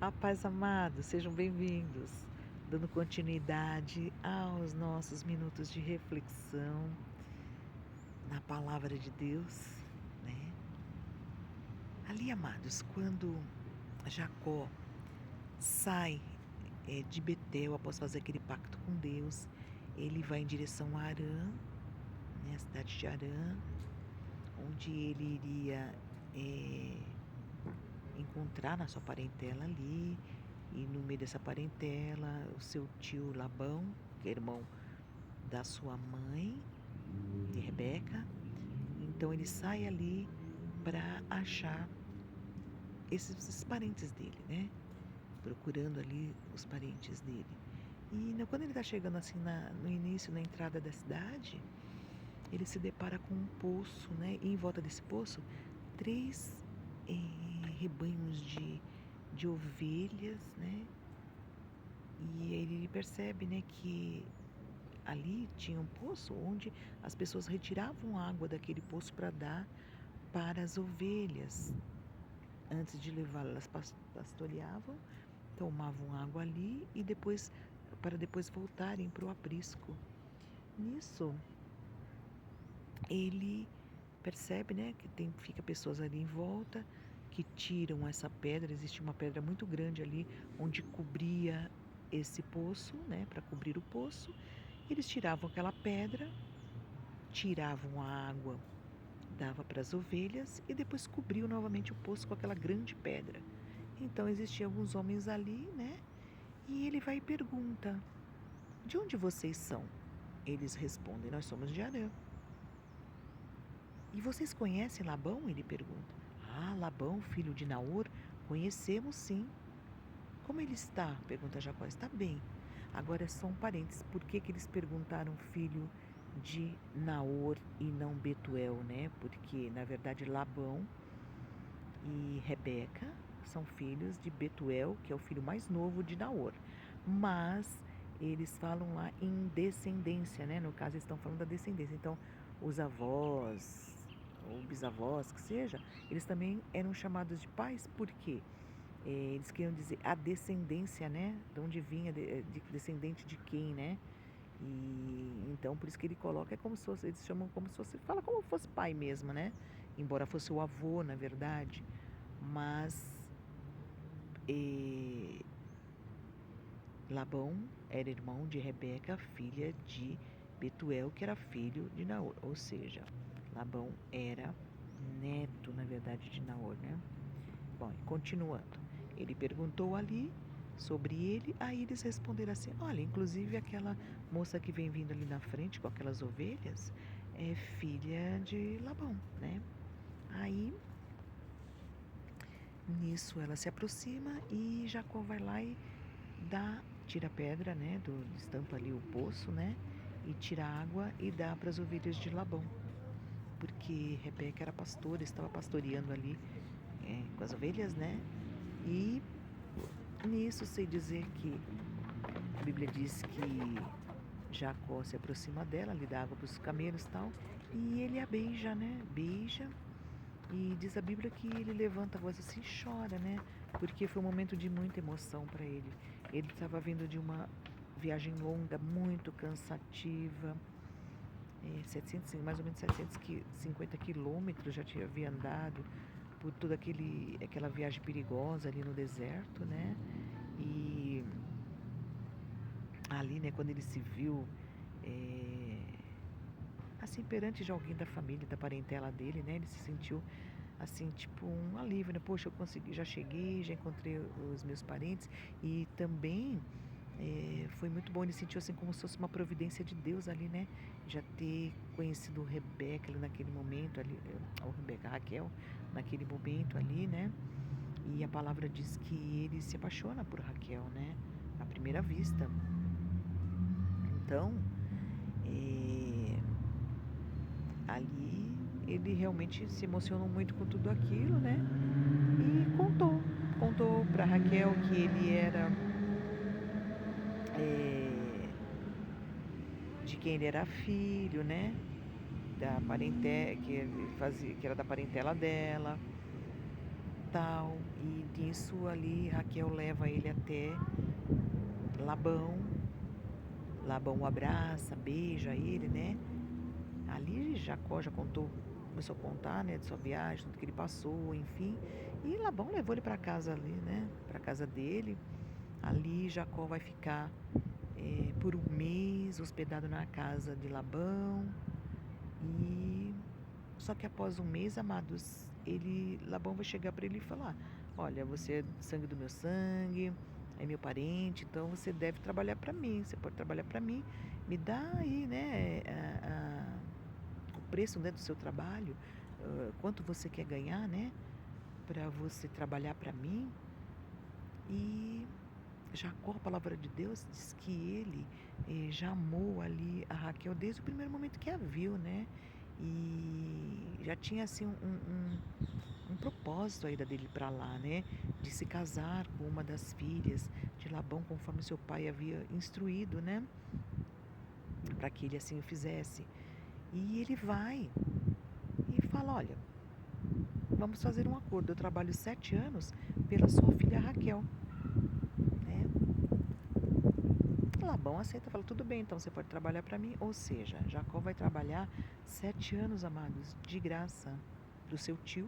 A paz, amados, sejam bem-vindos, dando continuidade aos nossos minutos de reflexão na palavra de Deus, né? Ali, amados, quando Jacó sai de Betel após fazer aquele pacto com Deus, ele vai em direção a Harã, né, a cidade de Harã, onde ele iria encontrar na sua parentela ali, e no meio dessa parentela, o seu tio Labão, que é irmão da sua mãe, de Rebeca. Então ele sai ali para achar esses parentes dele, né? Procurando ali os parentes dele. Quando ele está chegando assim no início, na entrada da cidade, ele se depara com um poço, né? E em volta desse poço, três rebanhos de ovelhas, né? E ele percebe, né, que ali tinha um poço onde as pessoas retiravam água daquele poço para dar para as ovelhas. Antes de levá-las, pastoreavam, tomavam água ali e para depois voltarem para o aprisco. Nisso, ele percebe, né, que fica pessoas ali em volta que tiram essa pedra. Existe uma pedra muito grande ali onde cobria esse poço, né, para cobrir o poço. Eles tiravam aquela pedra, tiravam a água, dava para as ovelhas e depois cobriu novamente o poço com aquela grande pedra. Então existiam alguns homens ali, né? E ele vai e pergunta: de onde vocês são? Eles respondem: nós somos de Harã. E vocês conhecem Labão? Ele pergunta. Ah, Labão, filho de Naor, conhecemos sim. Como ele está? Pergunta Jacó. Está bem. Agora são parentes. Por que eles perguntaram filho de Naor e não Betuel, né? Porque, na verdade, Labão e Rebeca são filhos de Betuel, que é o filho mais novo de Naor. Mas eles falam lá em descendência, né? No caso, eles estão falando da descendência. Então, os avós ou bisavós, que seja, eles também eram chamados de pais, por quê? Eles queriam dizer a descendência, né? De onde vinha, descendente de quem, né? E então por isso que ele coloca, é como se fosse, eles chamam como se fosse, fala como se fosse pai mesmo, né? Embora fosse o avô, na verdade. Mas eh, Labão era irmão de Rebeca, filha de Betuel, que era filho de Naor. Ou seja, Labão era neto, na verdade, de Naor, né? Bom, e continuando, ele perguntou ali sobre ele, aí eles responderam assim: olha, inclusive aquela moça que vem vindo ali na frente com aquelas ovelhas é filha de Labão, né? Aí, nisso ela se aproxima e Jacó vai lá e tira a pedra, né? Estampa ali o poço, né? E tira a água e dá para as ovelhas de Labão. Porque Rebeca era pastora, estava pastoreando ali com as ovelhas, né? E nisso sei dizer que a Bíblia diz que Jacó se aproxima dela, lhe dá água para os camelos e tal, e ele a beija, né? Beija, e diz a Bíblia que ele levanta a voz assim e chora, né? Porque foi um momento de muita emoção para ele. Ele estava vindo de uma viagem longa, muito cansativa, 700, mais ou menos 750 quilômetros já havia andado por toda aquela viagem perigosa ali no deserto, né? E ali, né, quando ele se viu assim perante de alguém da família, da parentela dele, né, ele se sentiu assim, tipo um alívio, né? Poxa, eu consegui, já cheguei, já encontrei os meus parentes. E também foi muito bom, ele sentiu assim como se fosse uma providência de Deus ali, né? Já ter conhecido Rebeca ali naquele momento ali, ou Rebeca, Raquel, naquele momento ali, né? E a palavra diz que ele se apaixona por Raquel, né? À primeira vista. Então, eh, ali ele realmente se emocionou muito com tudo aquilo, né? E contou para Raquel que ele era de quem ele era filho, né? Que ele fazia, que era da parentela dela, tal. E nisso ali Raquel leva ele até Labão. Labão o abraça, beija ele, né? Ali Jacó já começou a contar, né, de sua viagem, tudo que ele passou, enfim. E Labão levou ele para casa ali, né? Para casa dele. Ali Jacó vai ficar por um mês hospedado na casa de Labão. E só que após um mês, amados, Labão vai chegar para ele e falar: olha, você é sangue do meu sangue, é meu parente, então você deve trabalhar para mim. Você pode trabalhar para mim, me dá aí, né, o preço, né, do seu trabalho, quanto você quer ganhar, né, para você trabalhar para mim. E Jacó, a palavra de Deus, diz que ele já amou ali a Raquel desde o primeiro momento que a viu, né? E já tinha assim um propósito aí dele para lá, né? De se casar com uma das filhas de Labão, conforme seu pai havia instruído, né? Para que ele assim o fizesse. E ele vai e fala: olha, vamos fazer um acordo. Eu trabalho 7 anos pela sua filha Raquel, né? Labão aceita, fala: tudo bem, então você pode trabalhar para mim. Ou seja, Jacó vai trabalhar 7 anos, amados, de graça do seu tio,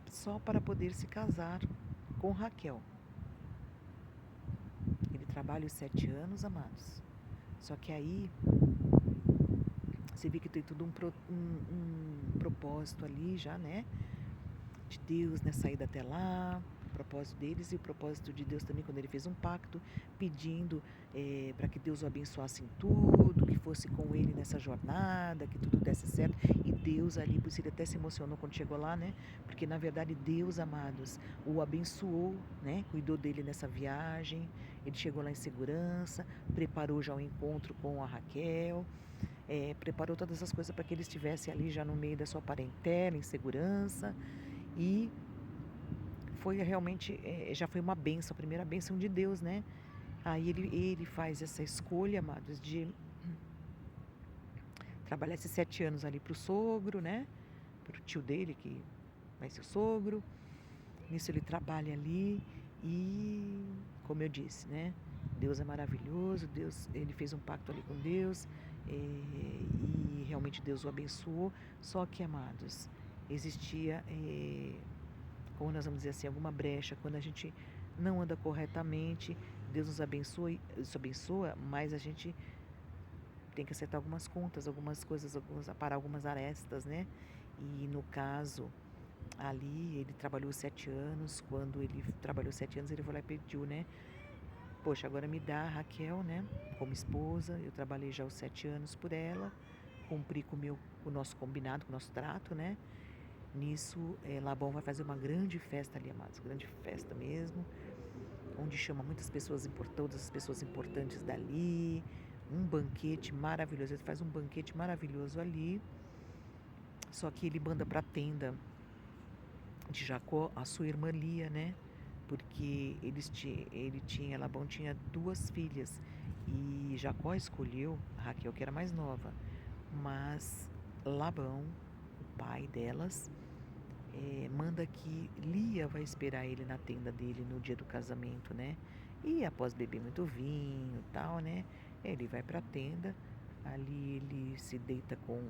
só para poder se casar com Raquel. Ele trabalha os 7 anos, amados. Só que aí você vê que tem tudo um propósito ali já, né? De Deus, né? Saída até lá, o propósito deles e o propósito de Deus também, quando ele fez um pacto, pedindo para que Deus o abençoasse em tudo, que fosse com ele nessa jornada, que tudo desse certo. E Deus ali, por isso ele até se emocionou quando chegou lá, né? Porque na verdade Deus, amados, o abençoou, né? Cuidou dele nessa viagem. Ele chegou lá em segurança, preparou já o encontro com a Raquel. Preparou todas as coisas para que ele estivesse ali já no meio da sua parentela, em segurança. E foi realmente, já foi uma bênção, a primeira bênção de Deus, né? Aí ele faz essa escolha, amados, de trabalhar esses 7 anos ali para o sogro, né? Para o tio dele, que vai ser o sogro. Nisso ele trabalha ali e, como eu disse, né? Deus é maravilhoso, ele fez um pacto ali com Deus, e realmente Deus o abençoou. Só que, amados, existia, como nós vamos dizer assim, alguma brecha, quando a gente não anda corretamente, Deus nos abençoa, mas a gente tem que acertar algumas contas, algumas coisas, aparar algumas arestas, né? E no caso, ali ele trabalhou 7 anos, quando ele trabalhou 7 anos, ele foi lá e pediu, né? Poxa, agora me dá a Raquel, né? Como esposa, eu trabalhei já os 7 anos por ela, cumpri com o nosso combinado, com o nosso trato, né? Nisso, Labão vai fazer uma grande festa ali, amados, grande festa mesmo, onde chama muitas pessoas importantes, todas as pessoas importantes dali, um banquete maravilhoso, ele faz um banquete maravilhoso ali, só que ele manda para a tenda de Jacó a sua irmã Lia, né? Porque Labão tinha 2 filhas e Jacó escolheu Raquel, que era mais nova, mas Labão, o pai delas, manda que Lia vai esperar ele na tenda dele no dia do casamento, né? E após beber muito vinho e tal, né? Ele vai para a tenda, ali ele se deita com,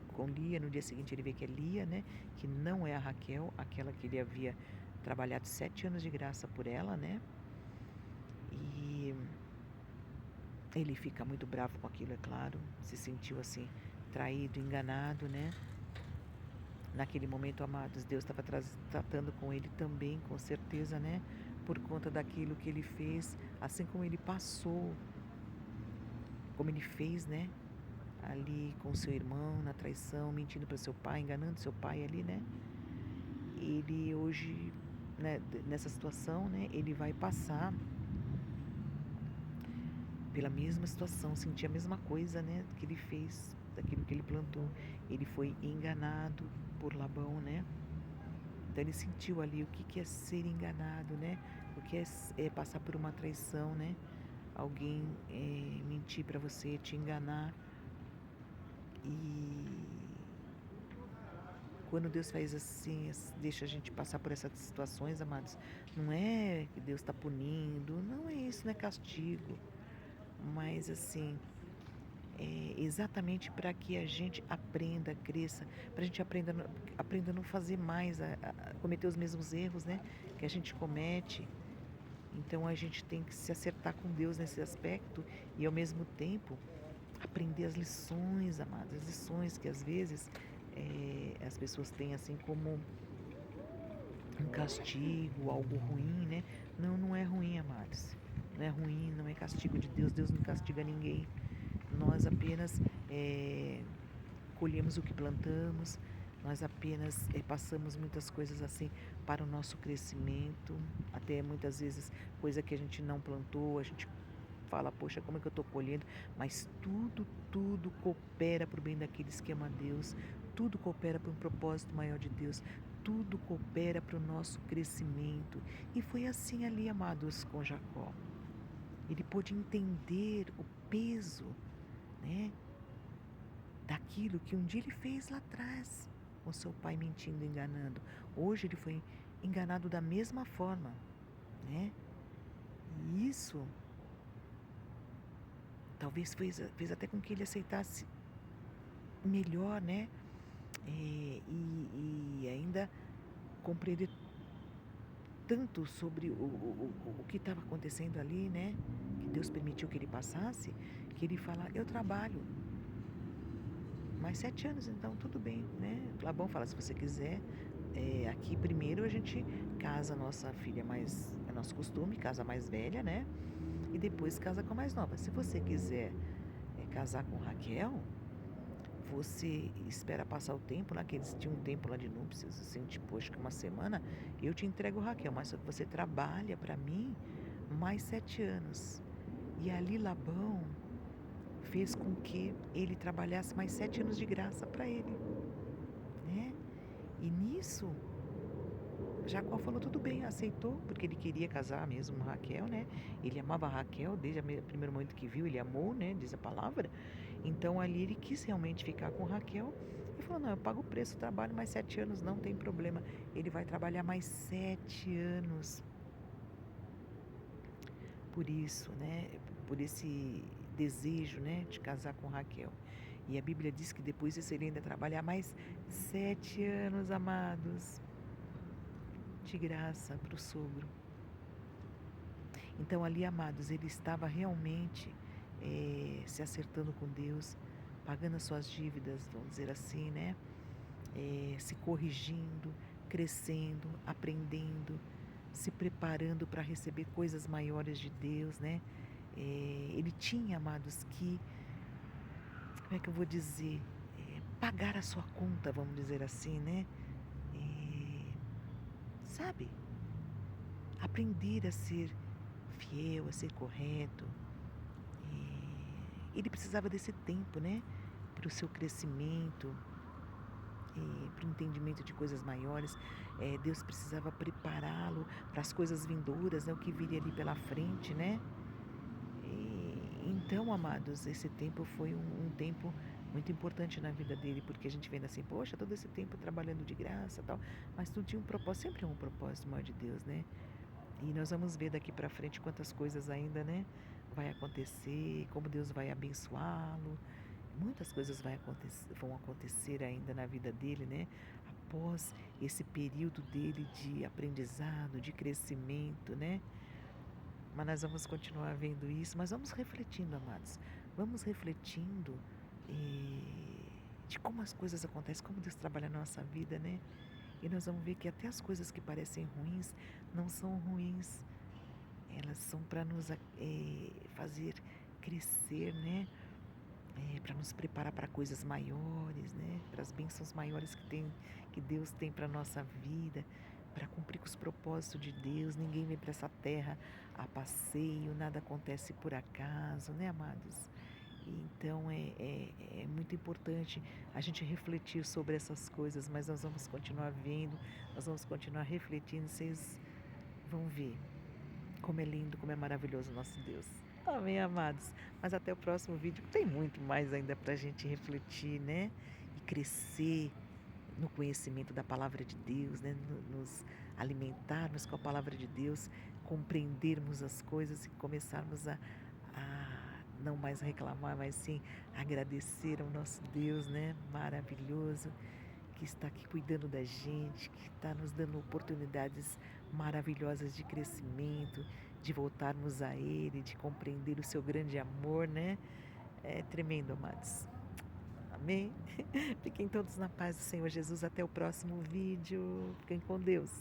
com Lia. No dia seguinte ele vê que é Lia, né? Que não é a Raquel, aquela que ele havia trabalhado 7 anos de graça por ela, né? E ele fica muito bravo com aquilo, é claro. Se sentiu assim, traído, enganado, né? Naquele momento, amados, Deus estava tratando com ele também, com certeza, né? Por conta daquilo que ele fez, assim como ele passou, como ele fez, né? Ali com seu irmão, na traição, mentindo para seu pai, enganando seu pai ali, né? Ele hoje, né, nessa situação, né? Ele vai passar pela mesma situação, sentir a mesma coisa, né? Que ele fez, daquilo que ele plantou. Ele foi enganado por Labão, né? Então ele sentiu ali o que é ser enganado, né? O que é passar por uma traição, né? Alguém mentir para você, te enganar. E quando Deus faz assim, deixa a gente passar por essas situações, amados, não é que Deus está punindo, não é isso, não é castigo, mas assim, é exatamente para que a gente aprenda, cresça, para a gente aprenda a não fazer mais, a cometer os mesmos erros, né, que a gente comete. Então a gente tem que se acertar com Deus nesse aspecto e ao mesmo tempo aprender as lições, amados, as lições que às vezes as pessoas têm assim como um castigo, algo ruim, né? Não, não é ruim, amados. Não é ruim, não é castigo de Deus. Deus não castiga ninguém. Nós apenas colhemos o que plantamos, nós apenas passamos muitas coisas assim para o nosso crescimento, até muitas vezes coisa que a gente não plantou, a gente fala, poxa, como é que eu estou colhendo? Mas tudo coopera para o bem daqueles que amam a Deus, tudo coopera para um propósito maior de Deus, tudo coopera para o nosso crescimento. E foi assim ali, amados, com Jacó. Ele pôde entender o peso, né, daquilo que um dia ele fez lá atrás, com seu pai mentindo, enganando. Hoje ele foi enganado da mesma forma, né? E isso talvez fez até com que ele aceitasse melhor, né? E ainda compreender tanto sobre o que estava acontecendo ali, né? Que Deus permitiu que ele passasse, que ele fala, eu trabalho mais 7 anos, então tudo bem, né? Labão fala, se você quiser, aqui primeiro a gente casa a nossa filha mais, é nosso costume, casa a mais velha, né? E depois casa com a mais nova. Se você quiser casar com Raquel, você espera passar o tempo, né? Que eles tinham um tempo lá de núpcias, assim, tipo, acho que uma semana, eu te entrego Raquel, mas só que você trabalha para mim mais 7 anos. E ali Labão fez com que ele trabalhasse mais 7 anos de graça para ele, né? E nisso, Jacó falou tudo bem, aceitou, porque ele queria casar mesmo com Raquel, né? Ele amava Raquel desde o primeiro momento que viu, ele amou, né? Diz a palavra. Então ali ele quis realmente ficar com Raquel e falou, não, eu pago o preço, trabalho mais 7 anos, não tem problema. Ele vai trabalhar mais 7 anos por isso, né? Por esse desejo, né? De casar com Raquel. E a Bíblia diz que depois disso ele ainda trabalhar mais 7 anos, amados, de graça para o sogro. Então ali, amados, ele estava realmente se acertando com Deus, pagando as suas dívidas, vamos dizer assim, né? Se corrigindo, crescendo, aprendendo, se preparando para receber coisas maiores de Deus, né? Ele tinha, amados, que, como é que eu vou dizer? Pagar a sua conta, vamos dizer assim, né? Sabe? Aprender a ser fiel, a ser correto. Ele precisava desse tempo, né? Para o seu crescimento, para o entendimento de coisas maiores. Deus precisava prepará-lo para as coisas vindouras, né? O que viria ali pela frente, né? Então, amados, esse tempo foi um tempo muito importante na vida dele, porque a gente vendo assim, poxa, todo esse tempo trabalhando de graça, tal, mas tudo tinha um propósito, sempre é um propósito maior de Deus, né? E nós vamos ver daqui para frente quantas coisas ainda, né, vai acontecer, como Deus vai abençoá-lo. Muitas coisas vão acontecer ainda na vida dele, né? Após esse período dele de aprendizado, de crescimento, né? Mas nós vamos continuar vendo isso, mas vamos refletindo, amados. Vamos refletindo de como as coisas acontecem, como Deus trabalha na nossa vida, né? E nós vamos ver que até as coisas que parecem ruins não são ruins. Elas são para nos fazer crescer, né? Para nos preparar para coisas maiores, né? Para as bênçãos maiores que Deus tem para a nossa vida, para cumprir com os propósitos de Deus. Ninguém vem para essa terra a passeio, nada acontece por acaso, né, amados? Então é muito importante a gente refletir sobre essas coisas, mas nós vamos continuar vendo, nós vamos continuar refletindo, vocês vão ver como é lindo, como é maravilhoso o nosso Deus. Amém, amados? Mas até o próximo vídeo, tem muito mais ainda para a gente refletir, né? E crescer no conhecimento da palavra de Deus, né? Nos alimentarmos com a palavra de Deus, compreendermos as coisas e começarmos a não mais reclamar, mas sim agradecer ao nosso Deus, né? Maravilhoso, que está aqui cuidando da gente, que está nos dando oportunidades maravilhosas de crescimento, de voltarmos a Ele, de compreender o seu grande amor, né? É tremendo, amados. Amém? Fiquem todos na paz do Senhor Jesus. Até o próximo vídeo. Fiquem com Deus.